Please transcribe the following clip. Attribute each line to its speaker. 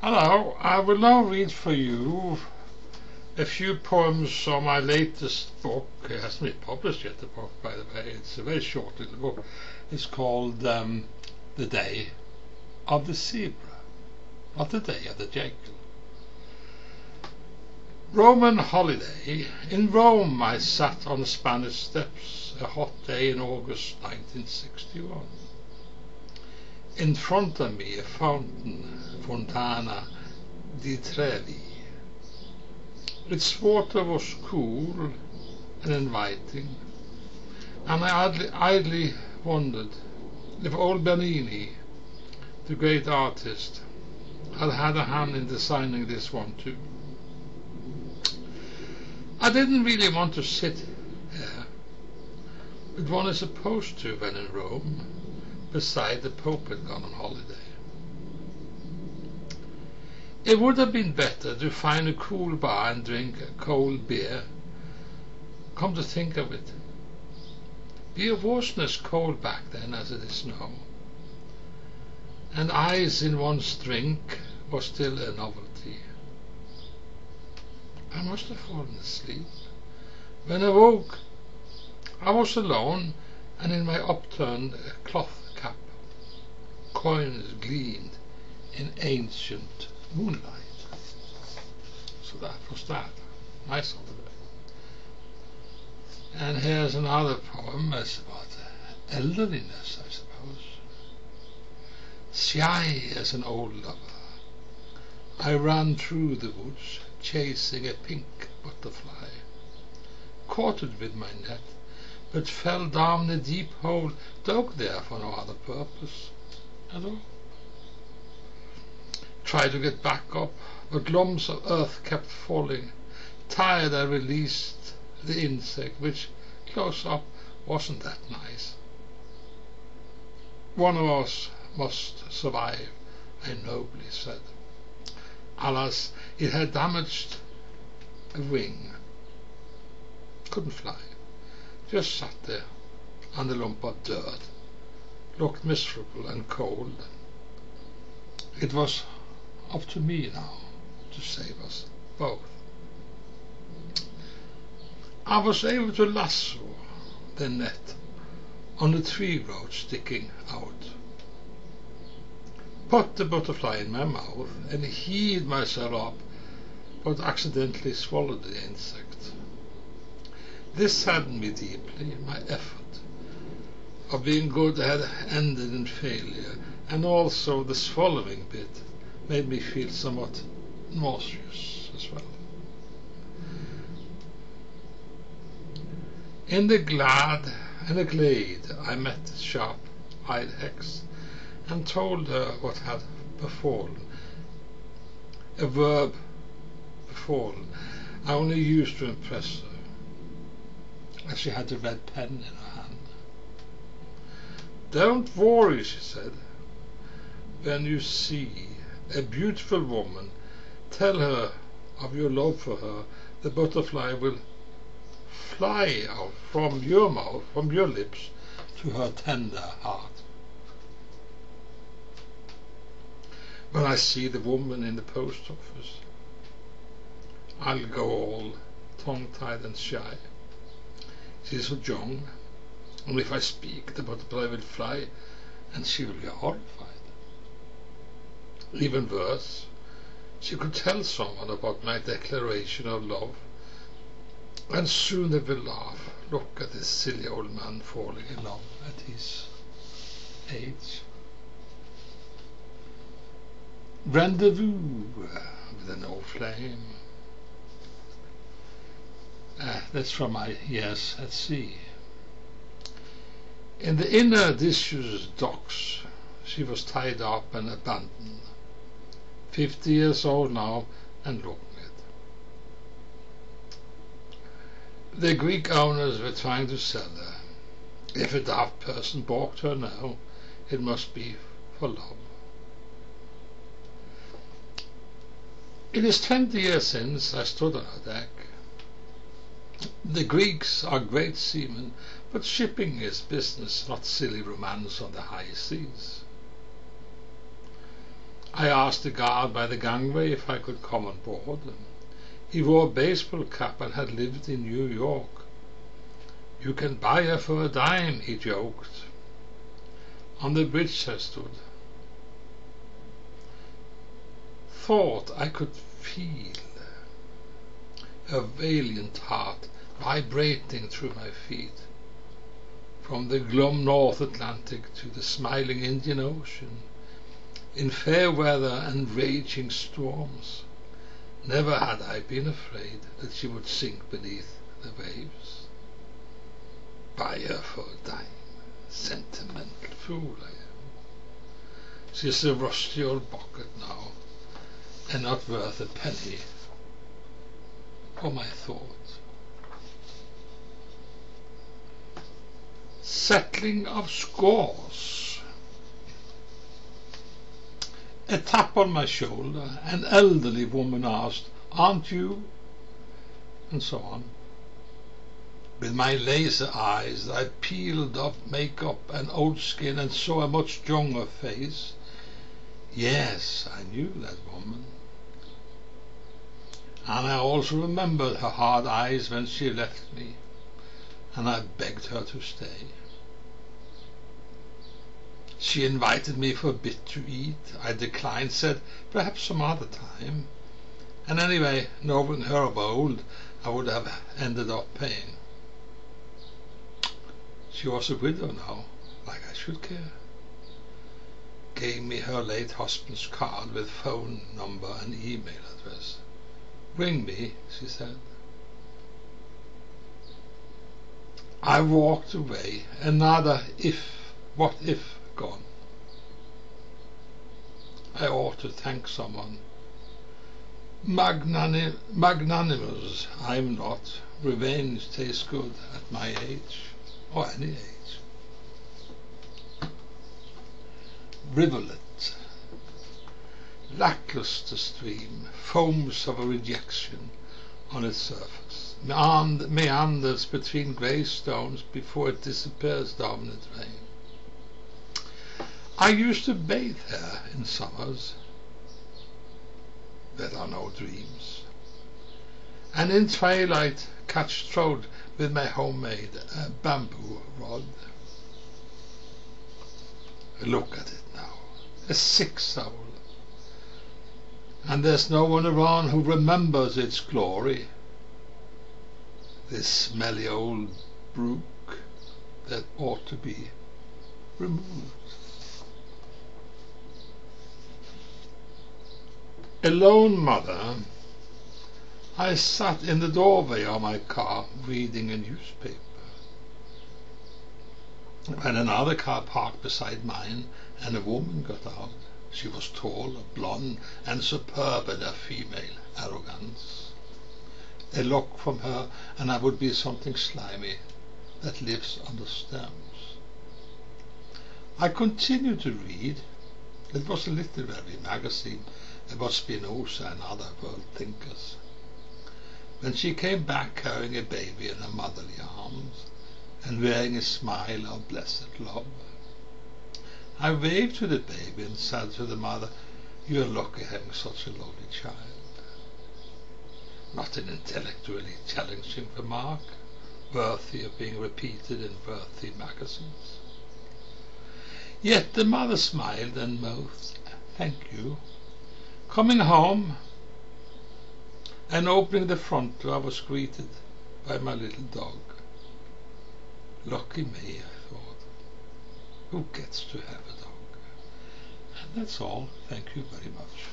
Speaker 1: Hello, I will now read for you a few poems from my latest book. It hasn't been published yet, the book, by the way. It's a very short little book. It's called The Day of the Zebra, not the Day of the Jackal. Roman holiday. In Rome I sat on the Spanish steps, a hot day in August 1961. In front of me a fountain, Fontana di Trevi. Its water was cool and inviting, and I idly wondered if old Bernini, the great artist, had had a hand in designing this one too. I didn't really want to sit there, but one is supposed to when in Rome, beside the Pope had gone on holiday. It would have been better to find a cool bar and drink a cold beer. Come to think of it, beer wasn't as cold back then as it is now, and ice in one's drink was still a novelty. I must have fallen asleep. When I woke, I was alone, and in my upturned cloth cap, coins gleamed in ancient moonlight. So that was that. Nice holiday. And here's another poem. It's about elderliness, I suppose. Shy as an old lover, I ran through the woods, chasing a pink butterfly. Caught it with my net, but fell down a deep hole, dug there for no other purpose at all. Tried to get back up, but lumps of earth kept falling. Tired, I released the insect, which close up wasn't that nice. One of us must survive, I nobly said. Alas, it had damaged a wing. Couldn't fly. Just sat there on the lump of dirt. Looked miserable and cold. It was up to me now to save us both. I was able to lasso the net on the tree root sticking out. Put the butterfly in my mouth and heaved myself up, but accidentally swallowed the insect. This saddened me deeply. My effort of being good had ended in failure, and also the swallowing bit made me feel somewhat nauseous as well. In the glade I met a sharp-eyed hex and told her what had befallen. A verb, befallen, I only used to impress her, as she had a red pen in her hand. Don't worry, she said. When you see a beautiful woman, tell her of your love for her. The butterfly will fly out from your mouth, from your lips, to her tender heart. When I see the woman in the post office, I'll go all tongue-tied and shy. She is so young, and if I speak, the butterfly will fly, and she will be horrified. Even worse, she could tell someone about my declaration of love, and soon they will laugh. Look at this silly old man falling in love at his age. Rendezvous with an old flame. That's from my years at sea. In the inner disused docks, she was tied up and abandoned. 50 years old now, and looking it. The Greek owners were trying to sell her. If a daft person balked her now, it must be for love. It is 20 years since I stood on her deck. The Greeks are great seamen, but shipping is business, not silly romance on the high seas. I I asked the guard by the gangway if I could come on board. He wore a baseball cap and had lived in New York. "You can buy her for a dime," he joked. On the bridge I stood. Thought I could feel her valiant heart vibrating through my feet. From the glum North Atlantic to the smiling Indian Ocean, in fair weather and raging storms, never had I been afraid that she would sink beneath the waves. Buy her for a dime, sentimental fool I am. She's a rusty old bucket now, and not worth a penny for my thought. Settling of scores. A tap on my shoulder, an elderly woman asked, "Aren't you?" and so on. With my laser eyes I peeled off makeup and old skin and saw a much younger face. Yes, I knew that woman. And I also remembered her hard eyes when she left me, and I begged her to stay. She invited me for a bit to eat. I declined, said perhaps some other time. And anyway, knowing her of old, I would have ended up paying. She was a widow now, like I should care. Gave me her late husband's card with phone number and email address. "Ring me," she said. I walked away, another what if gone. I ought to thank someone. Magnanimous I'm not. Revenge tastes good at my age, or any age. Rivulet. Lackluster stream, foams of a rejection on its surface, meanders between grey stones before it disappears down the drain. I used to bathe here in summers. There are no dreams. And in twilight catch trout with my homemade bamboo rod. Look at it now, a sick soul. And there's no one around who remembers its glory. This smelly old brook that ought to be removed. A lone mother, I sat in the doorway of my car reading a newspaper, when another car parked beside mine and a woman got out. She was tall, blonde, and superb in her female arrogance. A look from her and I would be something slimy that lives under stems. I continued to read. It was a literary magazine about Spinoza and other world thinkers. When she came back carrying a baby in her motherly arms and wearing a smile of blessed love, I waved to the baby and said to the mother, "You're lucky having such a lovely child." Not an intellectually challenging remark, worthy of being repeated in worthy magazines. Yet the mother smiled and mouthed, "Thank you." Coming home and opening the front door, I was greeted by my little dog. Lucky me, I thought. Who gets to have a dog? And that's all. Thank you very much.